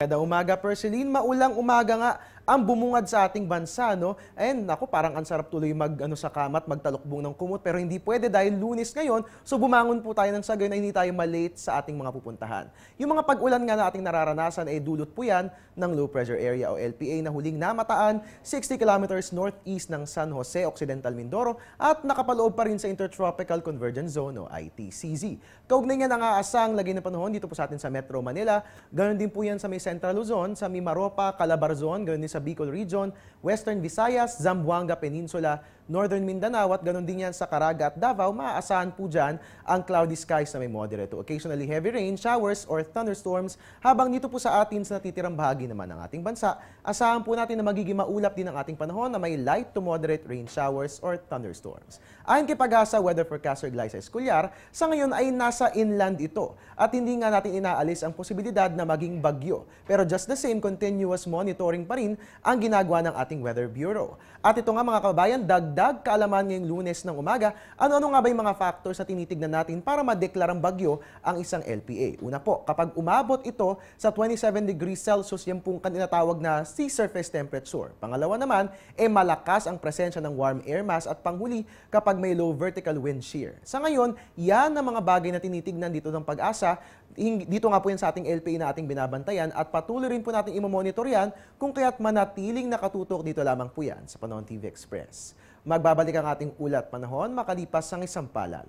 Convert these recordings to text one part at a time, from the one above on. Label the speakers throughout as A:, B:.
A: Kada umaga, Perceline, maulang umaga nga ang bumungad sa ating bansa, no? And ako, parang ang sarap tuloy sa kamat, magtalukbong ng kumot, pero hindi pwede dahil Lunes ngayon, so bumangon po tayo ng sagay na hindi tayo malate sa ating mga pupuntahan. Yung mga pag-ulan nga na ating nararanasan ay dulot po yan ng low pressure area o LPA na huling namataan 60 kilometers northeast ng San Jose, Occidental Mindoro at nakapaloob pa rin sa Intertropical Convergence Zone o ITCZ. Kaugnay nga nangaasang lagay ng panahon dito po sa atin sa Metro Manila, ganoon din po yan sa may Central Luzon, sa Mimaropa, Calabarzon, ganoon din sa Bicol Region, Western Visayas, Zamboanga Peninsula, Northern Mindanao at ganoon din yan sa Caraga at Davao. Maaasahan po dyan ang cloudy skies na may moderate to occasionally heavy rain, showers or thunderstorms. Habang dito po sa atin sa natitirang bahagi naman ng ating bansa, asahan po natin na magiging maulap din ang ating panahon na may light to moderate rain showers or thunderstorms. Ayon kay Pag-asa Weather Forecaster Glyza Escollar, sa ngayon ay nasa inland ito at hindi nga natin inaalis ang posibilidad na maging bagyo. Pero just the same, continuous monitoring pa rin ang ginagawa ng ating Weather Bureau. At ito nga mga kababayan, dagdag kaalaman ngayong Lunes ng umaga, ano-ano nga ba yung mga factors na tinitignan natin para madeklarang bagyo ang isang LPA. Una po, kapag umabot ito sa 27 degrees Celsius, yan pong tinatawag na sea surface temperature. Pangalawa naman, malakas ang presensya ng warm air mass at panghuli kapag may low vertical wind shear. Sa ngayon, yan ang mga bagay na tinitignan dito ng Pag-asa. Dito nga po yan sa ating LPA na ating binabantayan at patuloy rin po natin imomonitor yan kung kaya't manatiling nakatutok dito lamang po yan sa Panahon TV Express. Magbabalik ang ating ulat panahon makalipas ang isang palal.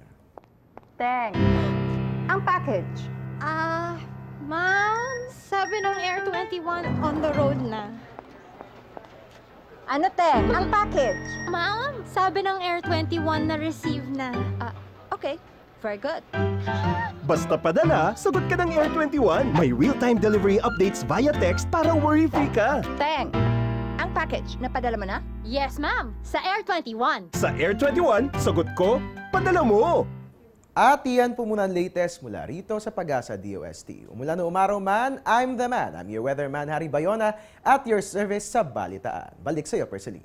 B: Teng, ang package.
C: Ma'am, sabi ng Air 21 on the road na.
B: Ano, Teng? Ang package.
C: Ma'am, sabi ng Air 21 na receive na.
B: Okay, very good.
D: Basta padala, sagot ka ng Air 21. May real-time delivery updates via text para worry-free ka.
B: Teng, ang package, napadala mo na?
C: Yes, ma'am, sa Air 21.
D: Sa Air 21, sagot ko, padala mo.
A: At iyan po muna ang latest mula rito sa Pag-asa DOST. Umula no umaraw man, I'm the man. I'm your weatherman, Harry Bayona, at your service sa Balitaan. Balik sa iyo, Perceline.